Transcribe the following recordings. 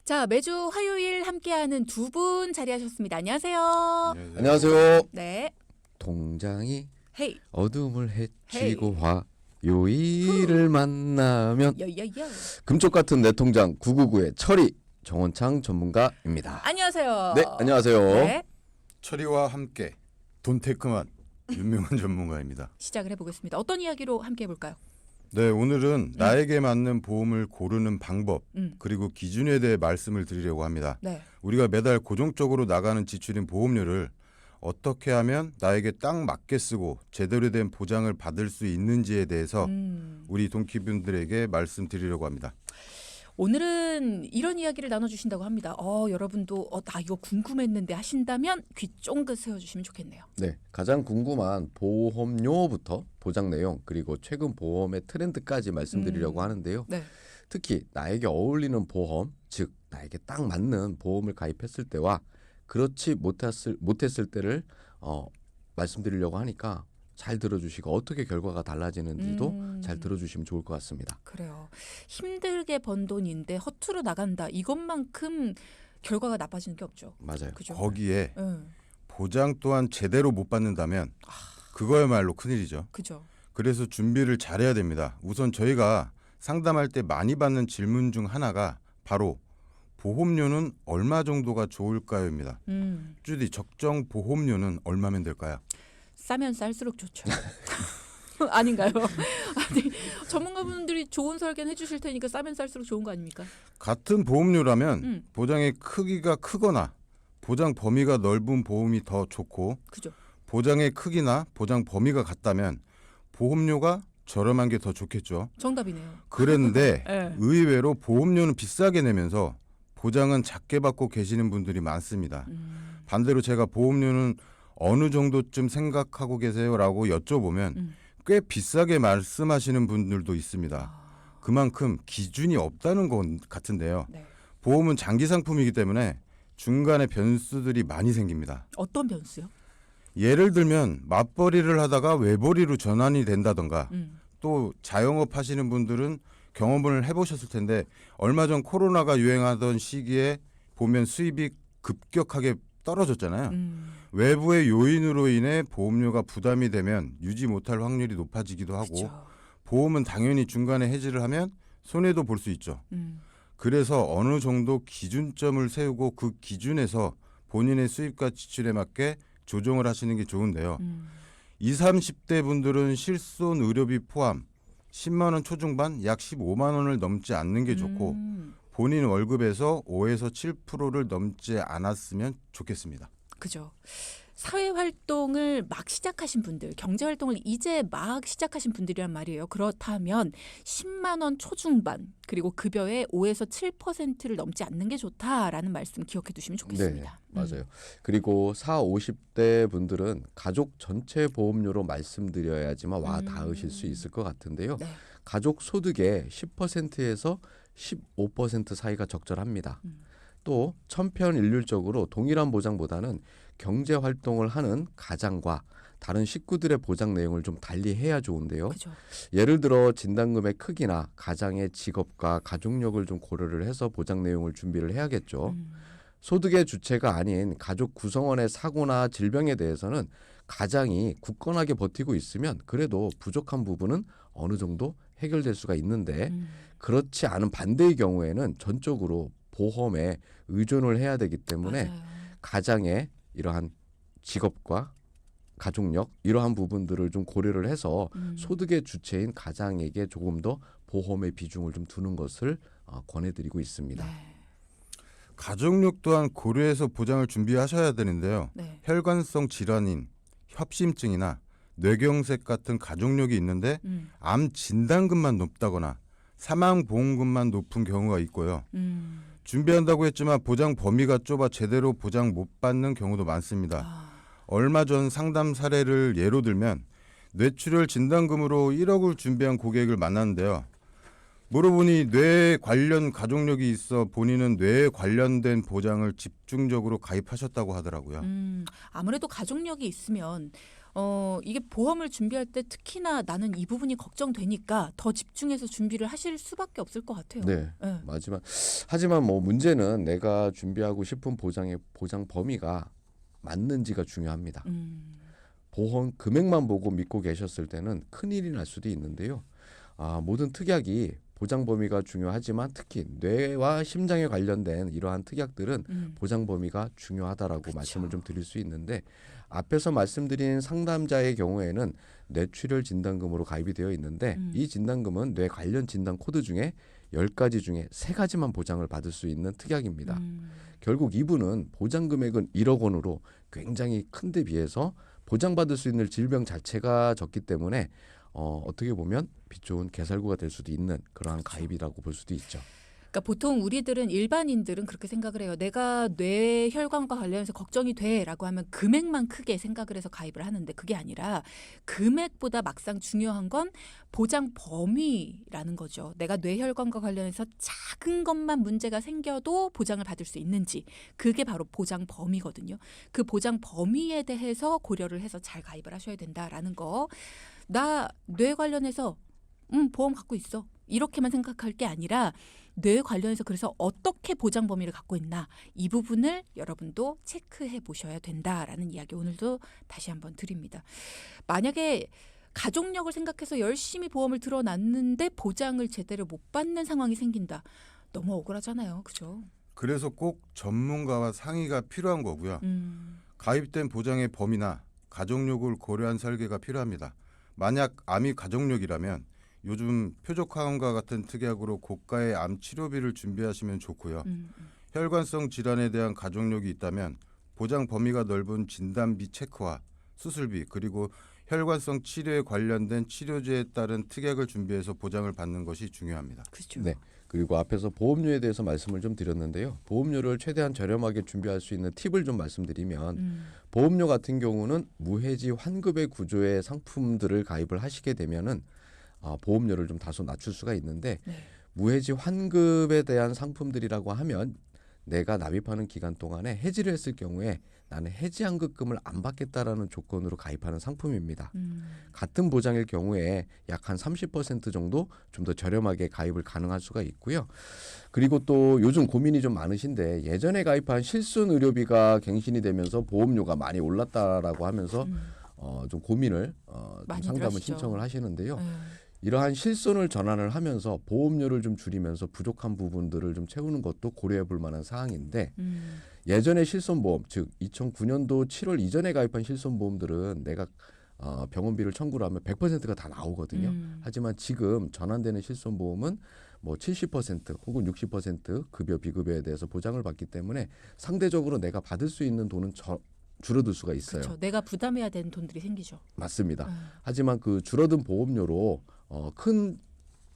자, 매주 화요일 함께하는 두 분 자리하셨습니다. 안녕하세요. 안녕하세요. 네. 동장이 헤이. 어둠을 헤치고 화요일을 만나면 여여여. 금쪽 같은 내 통장 999의 철이 정원창 전문가입니다. 안녕하세요. 네, 안녕하세요. 네. 철이와 함께 돈테크만 윤명한 전문가입니다. 시작을 해보겠습니다. 어떤 이야기로 함께 해볼까요? 네, 오늘은 나에게 맞는 보험을 고르는 방법 그리고 기준에 대해 말씀을 드리려고 합니다. 네. 우리가 매달 고정적으로 나가는 지출인 보험료를 어떻게 하면 나에게 딱 맞게 쓰고 제대로 된 보장을 받을 수 있는지에 대해서 우리 동키분들에게 말씀드리려고 합니다. 오늘은 이런 이야기를 나눠주신다고 합니다. 여러분도 나 이거 궁금했는데 하신다면 귀 쫑긋 세워주시면 좋겠네요. 네, 가장 궁금한 보험료부터 보장 내용 그리고 최근 보험의 트렌드까지 말씀드리려고 하는데요. 네. 특히 나에게 어울리는 보험, 즉 나에게 딱 맞는 보험을 가입했을 때와 그렇지 못했을 때를 말씀드리려고 하니까 잘 들어주시고 어떻게 결과가 달라지는지도 잘 들어주시면 좋을 것 같습니다. 그래요. 힘들게 번 돈인데 허투루 나간다. 이것만큼 결과가 나빠지는 게 없죠. 맞아요. 그죠? 거기에 응. 보장 또한 제대로 못 받는다면 그거야말로 큰일이죠. 그죠. 그래서 준비를 잘해야 됩니다. 우선 저희가 상담할 때 많이 받는 질문 중 하나가 바로 보험료는 얼마 정도가 좋을까요입니다. 주디, 적정 보험료는 얼마면 될까요? 싸면 쌀수록 좋죠. 아닌가요? 아니, 전문가분들이 좋은 설계는 해주실 테니까 싸면 쌀수록 좋은 거 아닙니까? 같은 보험료라면 보장의 크기가 크거나 보장 범위가 넓은 보험이 더 좋고 그죠. 보장의 크기나 보장 범위가 같다면 보험료가 저렴한 게 더 좋겠죠. 정답이네요. 그런데 네. 의외로 보험료는 비싸게 내면서 보장은 작게 받고 계시는 분들이 많습니다. 반대로 제가 보험료는 어느 정도쯤 생각하고 계세요라고 여쭤보면 꽤 비싸게 말씀하시는 분들도 있습니다. 그만큼 기준이 없다는 것 같은데요. 네. 보험은 장기 상품이기 때문에 중간에 변수들이 많이 생깁니다. 어떤 변수요? 예를 들면 맞벌이를 하다가 외벌이로 전환이 된다던가 또 자영업 하시는 분들은 경험을 해보셨을 텐데 얼마 전 코로나가 유행하던 시기에 보면 수입이 급격하게 떨어졌잖아요. 외부의 요인으로 인해 보험료가 부담이 되면 유지 못할 확률이 높아지기도 하고 그쵸. 보험은 당연히 중간에 해지를 하면 손해도 볼 수 있죠. 그래서 어느 정도 기준점을 세우고 그 기준에서 본인의 수입과 지출에 맞게 조정을 하시는 게 좋은데요. 20, 30대 분들은 실손 의료비 포함 10만 원 초중반 약 15만 원을 넘지 않는 게 좋고 본인 월급에서 5에서 7%를 넘지 않았으면 좋겠습니다. 그죠. 사회활동을 막 시작하신 분들, 경제활동을 이제 막 시작하신 분들이란 말이에요. 그렇다면 10만 원 초중반 그리고 급여의 5에서 7%를 넘지 않는 게 좋다라는 말씀 기억해 두시면 좋겠습니다. 네, 맞아요. 그리고 40, 50대 분들은 가족 전체 보험료로 말씀드려야지만 와 닿으실 수 있을 것 같은데요. 네. 가족 소득의 10%에서 15% 사이가 적절합니다. 또 천편일률적으로 동일한 보장보다는 경제 활동을 하는 가장과 다른 식구들의 보장 내용을 좀 달리해야 좋은데요. 그죠. 예를 들어 진단금의 크기나 가장의 직업과 가족력을 좀 고려를 해서 보장 내용을 준비를 해야겠죠. 소득의 주체가 아닌 가족 구성원의 사고나 질병에 대해서는 가장이 굳건하게 버티고 있으면 그래도 부족한 부분은 어느 정도 해결될 수가 있는데 그렇지 않은 반대의 경우에는 전적으로 보험에 의존을 해야 되기 때문에 맞아요. 가장의 이러한 직업과 가족력 이러한 부분들을 좀 고려를 해서 소득의 주체인 가장에게 조금 더 보험의 비중을 좀 두는 것을 권해드리고 있습니다. 네. 가족력 또한 고려해서 보장을 준비하셔야 되는데요. 네. 혈관성 질환인 협심증이나 뇌경색 같은 가족력이 있는데 암 진단금만 높다거나 사망보험금만 높은 경우가 있고요. 준비한다고 했지만 보장 범위가 좁아 제대로 보장 못 받는 경우도 많습니다. 얼마 전 상담 사례를 예로 들면 뇌출혈 진단금으로 1억을 준비한 고객을 만났는데요. 물어보니 뇌 관련 가족력이 있어 본인은 뇌에 관련된 보장을 집중적으로 가입하셨다고 하더라고요. 아무래도 가족력이 있으면 이게 보험을 준비할 때 특히나 나는 이 부분이 걱정되니까 더 집중해서 준비를 하실 수밖에 없을 것 같아요. 네. 네. 하지만 뭐 문제는 내가 준비하고 싶은 보장 범위가 맞는지가 중요합니다. 보험 금액만 보고 믿고 계셨을 때는 큰일이 날 수도 있는데요. 모든 특약이 보장 범위가 중요하지만 특히 뇌와 심장에 관련된 이러한 특약들은 보장 범위가 중요하다라고 그쵸. 말씀을 좀 드릴 수 있는데 앞에서 말씀드린 상담자의 경우에는 뇌출혈 진단금으로 가입이 되어 있는데 이 진단금은 뇌 관련 진단 코드 중에 10가지 중에 3가지만 보장을 받을 수 있는 특약입니다. 결국 이분은 보장 금액은 1억 원으로 굉장히 큰데 비해서 보장받을 수 있는 질병 자체가 적기 때문에 어떻게 보면 빛 좋은 개살구가 될 수도 있는 그러한 가입이라고 볼 수도 있죠. 그러니까 보통 우리들은 일반인들은 그렇게 생각을 해요. 내가 뇌혈관과 관련해서 걱정이 돼라고 하면 금액만 크게 생각을 해서 가입을 하는데 그게 아니라 금액보다 막상 중요한 건 보장 범위라는 거죠. 내가 뇌혈관과 관련해서 작은 것만 문제가 생겨도 보장을 받을 수 있는지 그게 바로 보장 범위거든요. 그 보장 범위에 대해서 고려를 해서 잘 가입을 하셔야 된다라는 거. 나 뇌 관련해서 보험 갖고 있어. 이렇게만 생각할 게 아니라 뇌 관련해서 그래서 어떻게 보장 범위를 갖고 있나 이 부분을 여러분도 체크해 보셔야 된다라는 이야기 오늘도 다시 한번 드립니다. 만약에 가족력을 생각해서 열심히 보험을 들어놨는데 보장을 제대로 못 받는 상황이 생긴다. 너무 억울하잖아요. 그죠? 그래서 꼭 전문가와 상의가 필요한 거고요. 가입된 보장의 범위나 가족력을 고려한 설계가 필요합니다. 만약 암이 가족력이라면 요즘 표적항암과 같은 특약으로 고가의 암 치료비를 준비하시면 좋고요. 혈관성 질환에 대한 가족력이 있다면 보장 범위가 넓은 진단비 체크와 수술비 그리고 혈관성 치료에 관련된 치료제에 따른 특약을 준비해서 보장을 받는 것이 중요합니다. 그렇죠. 네. 그리고 앞에서 보험료에 대해서 말씀을 좀 드렸는데요. 보험료를 최대한 저렴하게 준비할 수 있는 팁을 좀 말씀드리면 보험료 같은 경우는 무해지 환급의 구조의 상품들을 가입을 하시게 되면은 보험료를 좀 다소 낮출 수가 있는데 네. 무해지 환급에 대한 상품들이라고 하면 내가 납입하는 기간 동안에 해지를 했을 경우에 나는 해지 환급금을 안 받겠다라는 조건으로 가입하는 상품입니다. 같은 보장일 경우에 약 한 30% 정도 좀 더 저렴하게 가입을 가능할 수가 있고요. 그리고 또 요즘 고민이 좀 많으신데 예전에 가입한 실손 의료비가 갱신이 되면서 보험료가 많이 올랐다라고 하면서 좀 고민을 좀 많이들 상담을 하시죠. 신청을 하시는데요. 네. 이러한 실손을 전환을 하면서 보험료를 좀 줄이면서 부족한 부분들을 좀 채우는 것도 고려해 볼 만한 사항인데 예전에 실손보험 즉 2009년도 7월 이전에 가입한 실손보험들은 내가 병원비를 청구를 하면 100%가 다 나오거든요. 하지만 지금 전환되는 실손보험은 뭐 70% 혹은 60% 급여 비급여에 대해서 보장을 받기 때문에 상대적으로 내가 받을 수 있는 돈은 줄어들 수가 있어요. 그렇죠. 내가 부담해야 되는 돈들이 생기죠. 맞습니다. 하지만 그 줄어든 보험료로 큰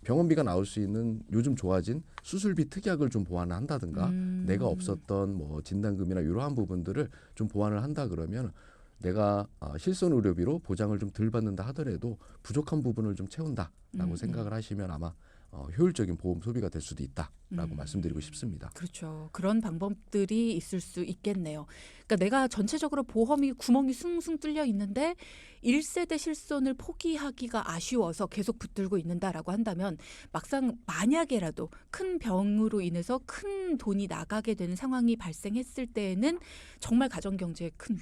병원비가 나올 수 있는 요즘 좋아진 수술비 특약을 좀 보완을 한다든가 내가 없었던 뭐 진단금이나 이러한 부분들을 좀 보완을 한다 그러면 내가 실손 의료비로 보장을 좀 덜 받는다 하더라도 부족한 부분을 좀 채운다라고 생각을 하시면 아마 효율적인 보험 소비가 될 수도 있다라고 말씀드리고 싶습니다. 그렇죠. 그런 방법들이 있을 수 있겠네요. 그러니까 내가 전체적으로 보험이 구멍이 숭숭 뚫려 있는데 1세대 실손을 포기하기가 아쉬워서 계속 붙들고 있는다라고 한다면 막상 만약에라도 큰 병으로 인해서 큰 돈이 나가게 되는 상황이 발생했을 때에는 정말 가정경제에 큰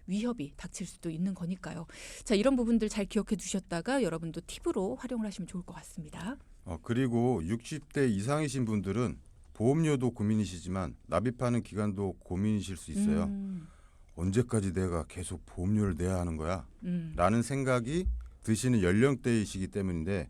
위협이 닥칠 수도 있는 거니까요. 자, 이런 부분들 잘 기억해 두셨다가 여러분도 팁으로 활용을 하시면 좋을 것 같습니다. 그리고 60대 이상이신 분들은 보험료도 고민이시지만 납입하는 기간도 고민이실 수 있어요. 언제까지 내가 계속 보험료를 내야 하는 거야? 라는 생각이 드시는 연령대이시기 때문인데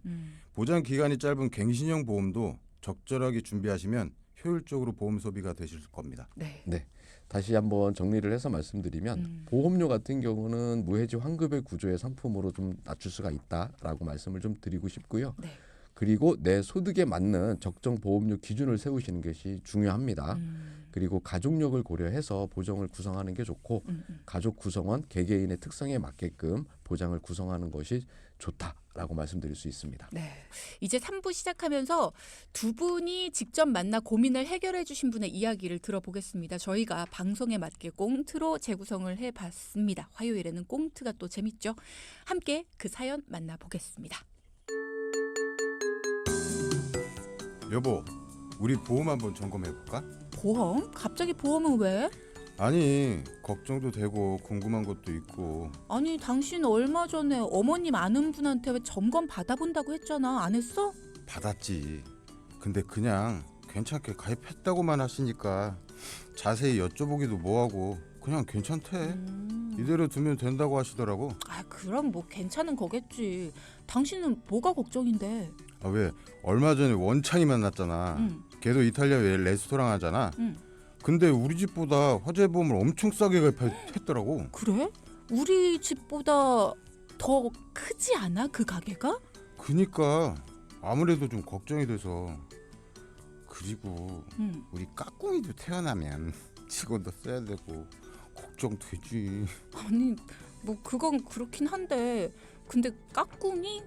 보장 기간이 짧은 갱신형 보험도 적절하게 준비하시면 효율적으로 보험 소비가 되실 겁니다. 네. 네. 다시 한번 정리를 해서 말씀드리면 보험료 같은 경우는 무해지 환급의 구조의 상품으로 좀 낮출 수가 있다라고 말씀을 좀 드리고 싶고요. 네. 그리고 내 소득에 맞는 적정 보험료 기준을 세우시는 것이 중요합니다. 그리고 가족력을 고려해서 보장을 구성하는 게 좋고 가족 구성원 개개인의 특성에 맞게끔 보장을 구성하는 것이 좋다. 라고 말씀드릴 수 있습니다. 네. 이제 3부 시작하면서 두 분이 직접 만나 고민을 해결해 주신 분의 이야기를 들어보겠습니다. 저희가 방송에 맞게 꽁트로 재구성을 해봤습니다. 화요일에는 꽁트가 또 재밌죠. 함께 그 사연 만나보겠습니다. 여보, 우리 보험 한번 점검해볼까? 보험? 갑자기 보험은 왜? 아니, 걱정도 되고 궁금한 것도 있고. 아니 당신 얼마 전에 어머님 아는 분한테 왜 점검 받아본다고 했잖아. 안 했어? 받았지. 근데 그냥 괜찮게 가입했다고만 하시니까 자세히 여쭤보기도 뭐하고 그냥 괜찮대. 이대로 두면 된다고 하시더라고. 아 그럼 뭐 괜찮은 거겠지. 당신은 뭐가 걱정인데? 아, 왜? 얼마 전에 원창이 만났잖아. 응. 걔도 이탈리아 레스토랑 하잖아. 응. 근데 우리 집보다 화재보험을 엄청 싸게 가입했더라고. 그래? 우리 집보다 더 크지 않아 그 가게가? 그니까 아무래도 좀 걱정이 돼서. 그리고 응. 우리 까꿍이도 태어나면 직원도 써야 되고 걱정되지. 아니 뭐 그건 그렇긴 한데 근데 까꿍이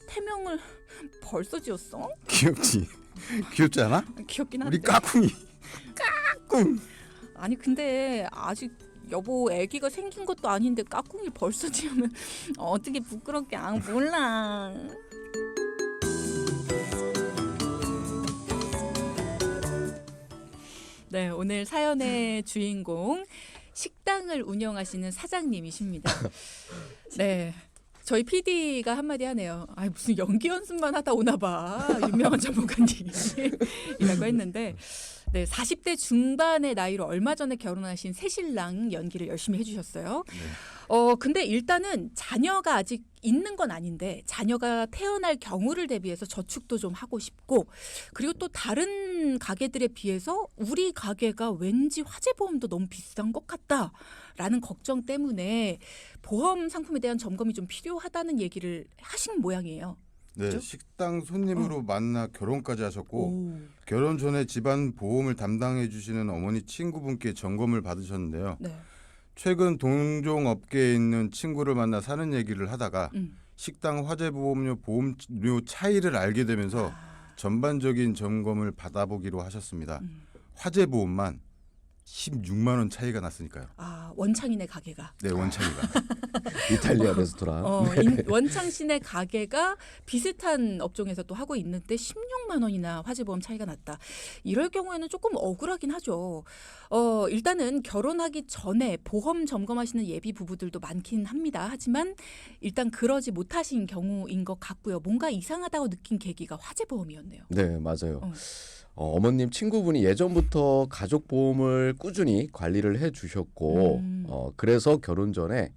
태명을 벌써 지었어? 귀엽지? 귀엽지 않아? 귀엽긴 한데. 우리 까꿍이. 까꿍. 아니 근데 아직 여보 아기가 생긴 것도 아닌데 까꿍이 벌써 지으면 어떻게 부끄럽게 몰라. 네, 오늘 사연의 주인공 식당을 운영하시는 사장님이십니다. 네. 저희 PD가 한마디 하네요. 아 무슨 연기 연습만 하다 오나 봐. 유명한 전문가님이라고 했는데 네, 40대 중반의 나이로 얼마 전에 결혼하신 새신랑 연기를 열심히 해주셨어요. 네. 근데 일단은 자녀가 아직 있는 건 아닌데 자녀가 태어날 경우를 대비해서 저축도 좀 하고 싶고 그리고 또 다른 가게들에 비해서 우리 가게가 왠지 화재보험도 너무 비싼 것 같다라는 걱정 때문에 보험 상품에 대한 점검이 좀 필요하다는 얘기를 하신 모양이에요. 네, 그죠? 식당 손님으로 만나 결혼까지 하셨고 오. 결혼 전에 집안 보험을 담당해 주시는 어머니 친구분께 점검을 받으셨는데요. 네. 최근 동종 업계에 있는 친구를 만나 사는 얘기를 하다가 음. 식당 화재보험료 보험료 차이를 알게 되면서 전반적인 점검을 받아보기로 하셨습니다. 화재보험만 16만 원 차이가 났으니까요. 아 원창이네 가게가. 네, 원창이가. 이탈리아 레스토랑. 원창시내 가게가 비슷한 업종에서 또 하고 있는데 16만 원이나 화재보험 차이가 났다. 이럴 경우에는 조금 억울하긴 하죠. 일단은 결혼하기 전에 보험 점검하시는 예비 부부들도 많긴 합니다. 하지만 일단 그러지 못하신 경우인 것 같고요. 뭔가 이상하다고 느낀 계기가 화재보험이었네요. 네, 맞아요. 어머님 친구분이 예전부터 가족 보험을 꾸준히 관리를 해주셨고 그래서 결혼 전에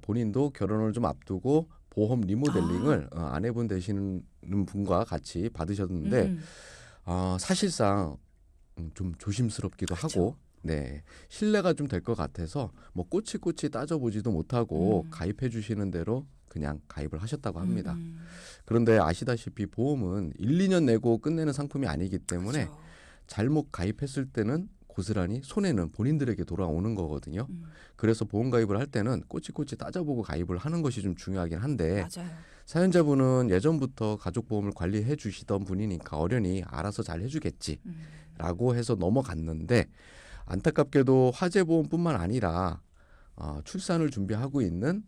본인도 결혼을 좀 앞두고 보험 리모델링을 아내분 되시는 분과 같이 받으셨는데 사실상 좀 조심스럽기도 그렇죠. 하고 네 신뢰가 좀 될 것 같아서 뭐 꼬치꼬치 따져보지도 못하고 가입해 주시는 대로 그냥 가입을 하셨다고 합니다. 그런데 아시다시피 보험은 1, 2년 내고 끝내는 상품이 아니기 때문에 그렇죠. 잘못 가입했을 때는 고스란히 손해는 본인들에게 돌아오는 거거든요. 그래서 보험 가입을 할 때는 꼬치꼬치 따져보고 가입을 하는 것이 좀 중요하긴 한데 맞아요. 사연자분은 예전부터 가족보험을 관리해 주시던 분이니까 어련히 알아서 잘 해주겠지라고 해서 넘어갔는데 안타깝게도 화재보험뿐만 아니라 출산을 준비하고 있는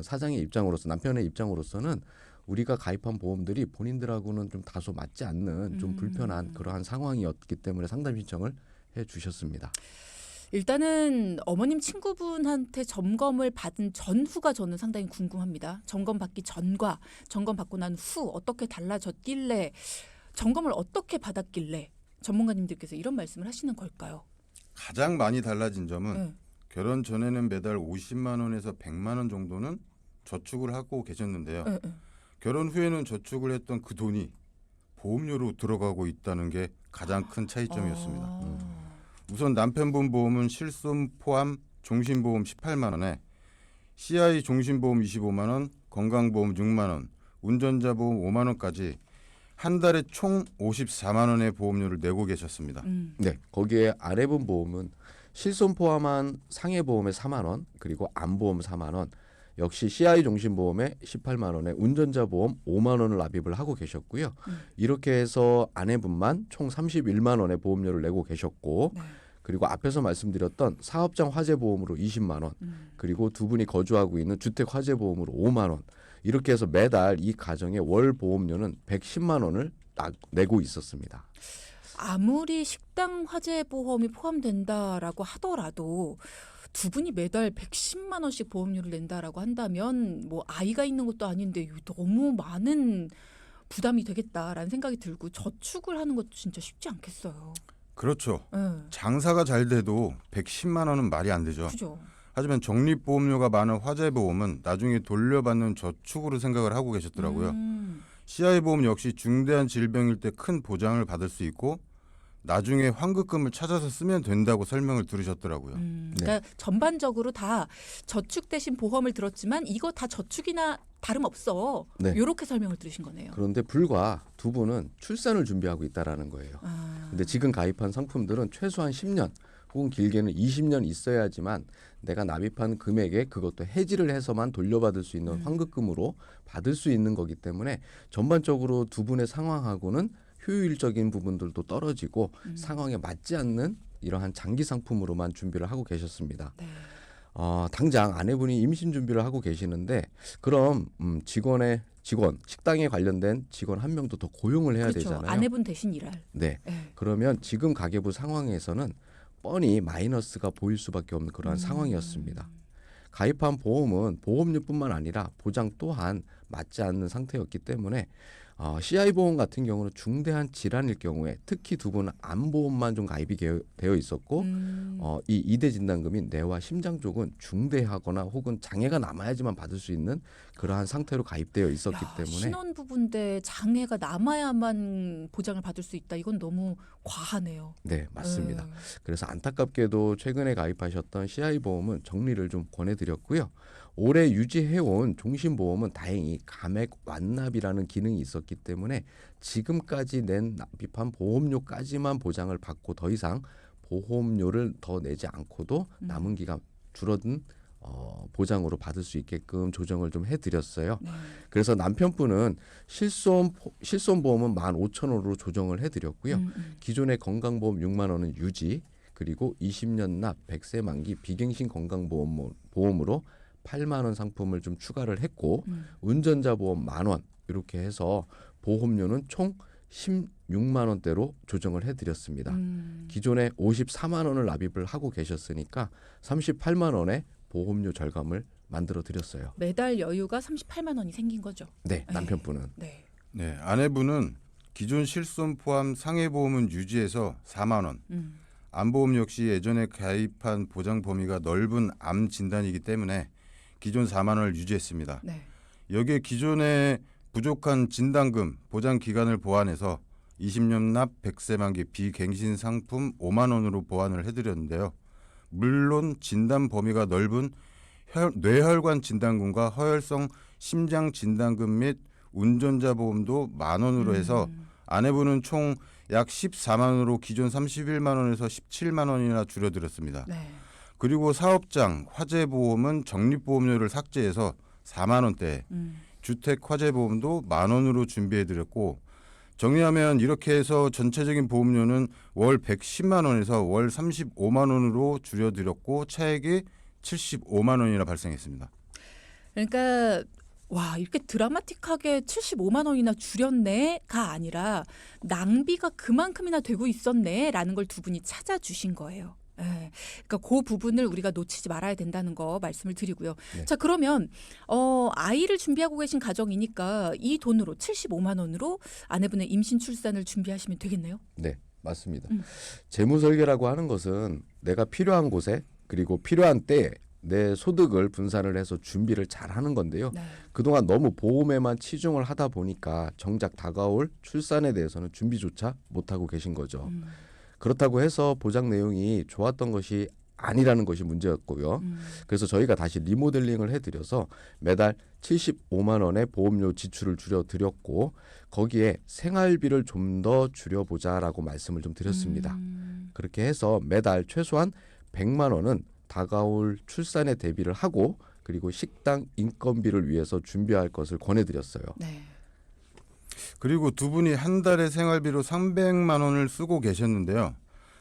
사장의 입장으로서 남편의 입장으로서는 우리가 가입한 보험들이 본인들하고는 좀 다소 맞지 않는 좀 불편한 그러한 상황이었기 때문에 상담 신청을 해주셨습니다. 일단은 어머님 친구분한테 점검을 받은 전후가 저는 상당히 궁금합니다. 점검 받기 전과 점검 받고 난 후 어떻게 달라졌길래 점검을 어떻게 받았길래 전문가님들께서 이런 말씀을 하시는 걸까요? 가장 많이 달라진 점은 네. 결혼 전에는 매달 50만 원에서 100만 원 정도는 저축을 하고 계셨는데요. 네, 네. 결혼 후에는 저축을 했던 그 돈이 보험료로 들어가고 있다는 게 가장 큰 차이점이었습니다. 우선 남편분 보험은 실손 포함 종신보험 18만 원에 CI 종신보험 25만 원, 건강보험 6만 원, 운전자 보험 5만 원까지 한 달에 총 54만 원의 보험료를 내고 계셨습니다. 네, 거기에 아내분 보험은 실손 포함한 상해 보험에 4만 원, 그리고 암보험 4만 원, 역시 CI 종신보험에 18만 원에 운전자 보험 5만 원을 납입을 하고 계셨고요. 이렇게 해서 아내분만 총 31만 원의 보험료를 내고 계셨고 네. 그리고 앞에서 말씀드렸던 사업장 화재보험으로 20만 원 그리고 두 분이 거주하고 있는 주택 화재보험으로 5만 원 이렇게 해서 매달 이 가정의 월 보험료는 110만 원을 내고 있었습니다. 아무리 식당 화재 보험이 포함된다라고 하더라도 두 분이 매달 110만 원씩 보험료를 낸다라고 한다면 뭐 아이가 있는 것도 아닌데 이거 너무 많은 부담이 되겠다라는 생각이 들고 저축을 하는 것도 진짜 쉽지 않겠어요. 그렇죠. 네. 장사가 잘 돼도 110만 원은 말이 안 되죠. 그죠. 하지만 적립보험료가 많은 화재보험은 나중에 돌려받는 저축으로 생각을 하고 계셨더라고요. CI보험 역시 중대한 질병일 때 큰 보장을 받을 수 있고 나중에 환급금을 찾아서 쓰면 된다고 설명을 들으셨더라고요. 그러니까 전반적으로 다 저축 대신 보험을 들었지만 이거 다 저축이나 다름없어. 네. 이렇게 설명을 들으신 거네요. 그런데 불과 두 분은 출산을 준비하고 있다라는 거예요. 근데 지금 가입한 상품들은 최소한 10년 혹은 길게는 20년 있어야지만 내가 납입한 금액에 그것도 해지를 해서만 돌려받을 수 있는 환급금으로 받을 수 있는 거기 때문에 전반적으로 두 분의 상황하고는 효율적인 부분들도 떨어지고 상황에 맞지 않는 이러한 장기 상품으로만 준비를 하고 계셨습니다. 네. 당장 아내분이 임신 준비를 하고 계시는데 그럼 직원 식당에 관련된 직원 한 명도 더 고용을 해야 그렇죠. 되잖아요. 아내분 대신 일할. 네. 네. 그러면 지금 가계부 상황에서는 뻔히 마이너스가 보일 수밖에 없는 그러한 상황이었습니다. 가입한 보험은 보험료뿐만 아니라 보장 또한 맞지 않는 상태였기 때문에 CI보험 같은 경우는 중대한 질환일 경우에 특히 두 분은 암보험만 좀 가입이 되어 있었고 이 이대 진단금인 뇌와 심장 쪽은 중대하거나 혹은 장애가 남아야지만 받을 수 있는 그러한 상태로 가입되어 있었기 때문에 신혼부부인데 장애가 남아야만 보장을 받을 수 있다. 이건 너무 과하네요. 네, 맞습니다. 그래서 안타깝게도 최근에 가입하셨던 CI보험은 정리를 좀 권해드렸고요. 올해 유지해온 종신보험은 다행히 감액 완납이라는 기능이 있었기 때문에 지금까지 낸 납입한 보험료까지만 보장을 받고 더 이상 보험료를 더 내지 않고도 남은 기간 줄어든 보장으로 받을 수 있게끔 조정을 좀 해드렸어요. 네. 그래서 남편분은 실손보험은 15,000원으로 조정을 해드렸고요. 기존의 건강보험 6만 원은 유지 그리고 20년 납 100세 만기 비갱신 건강보험으로 8만 원 상품을 좀 추가를 했고 운전자 보험 10,000원 이렇게 해서 보험료는 총 16만 원대로 조정을 해드렸습니다. 기존에 54만 원을 납입을 하고 계셨으니까 38만 원의 보험료 절감을 만들어 드렸어요. 매달 여유가 38만 원이 생긴 거죠. 네, 남편분은. 네. 네, 아내분은 기존 실손 포함 상해보험은 유지해서 4만 원. 암보험 역시 예전에 가입한 보장 범위가 넓은 암 진단이기 때문에 기존 4만 원을 유지했습니다. 네. 여기에 기존에 부족한 진단금 보장 기간을 보완해서 20년 납 100세 만기 비갱신 상품 5만 원으로 보완을 해드렸는데요. 물론 진단 범위가 넓은 뇌혈관 진단금과 허혈성 심장 진단금 및 운전자 보험도 10,000원으로 해서 아내분은 총 약 14만 원으로 기존 31만 원에서 17만 원이나 줄여드렸습니다. 네. 그리고 사업장 화재보험은 적립보험료를 삭제해서 4만 원대, 주택 화재보험도 10,000원으로 준비해드렸고 정리하면 이렇게 해서 전체적인 보험료는 월 110만 원에서 월 35만 원으로 줄여드렸고 차액이 75만 원이나 발생했습니다. 그러니까 와 이렇게 드라마틱하게 75만 원이나 줄였네가 아니라 낭비가 그만큼이나 되고 있었네라는 걸 두 분이 찾아주신 거예요. 네. 그러니까 그 부분을 우리가 놓치지 말아야 된다는 거 말씀을 드리고요. 네. 자 그러면 아이를 준비하고 계신 가정이니까 이 돈으로 75만 원으로 아내분의 임신 출산을 준비하시면 되겠네요. 네, 맞습니다. 재무설계라고 하는 것은 내가 필요한 곳에 그리고 필요한 때에 내 소득을 분산을 해서 준비를 잘 하는 건데요. 네. 그동안 너무 보험에만 치중을 하다 보니까 정작 다가올 출산에 대해서는 준비조차 못하고 계신 거죠. 그렇다고 해서 보장 내용이 좋았던 것이 아니라는 것이 문제였고요. 그래서 저희가 다시 리모델링을 해드려서 매달 75만 원의 보험료 지출을 줄여드렸고 거기에 생활비를 좀 더 줄여보자라고 말씀을 좀 드렸습니다. 그렇게 해서 매달 최소한 100만 원은 다가올 출산에 대비를 하고 그리고 식당 인건비를 위해서 준비할 것을 권해드렸어요. 네. 그리고 두 분이 한 달에 생활비로 300만 원을 쓰고 계셨는데요.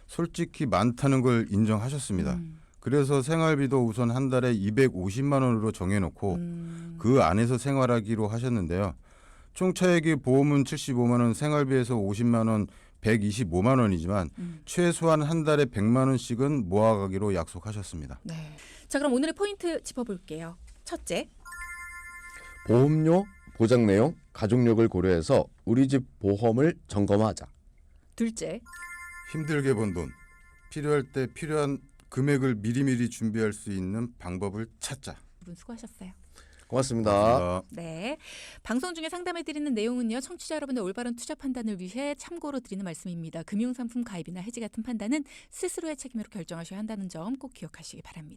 솔직히 많다는 걸 인정하셨습니다. 그래서 생활비도 우선 한 달에 250만 원으로 정해놓고 그 안에서 생활하기로 하셨는데요. 총 차액이 보험은 75만 원, 생활비에서 50만 원, 125만 원이지만 최소한 한 달에 100만 원씩은 모아가기로 약속하셨습니다. 네. 자, 그럼 오늘의 포인트 짚어볼게요. 첫째, 보험료, 보장 내용, 가족력을 고려해서 우리 집 보험을 점검하자. 둘째, 힘들게 번 돈, 필요할 때 필요한 금액을 미리미리 준비할 수 있는 방법을 찾자. 두 분 수고하셨어요. 고맙습니다. 네. 방송 중에 상담해드리는 내용은요. 청취자 여러분의 올바른 투자 판단을 위해 참고로 드리는 말씀입니다. 금융상품 가입이나 해지 같은 판단은 스스로의 책임으로 결정하셔야 한다는 점 꼭 기억하시기 바랍니다.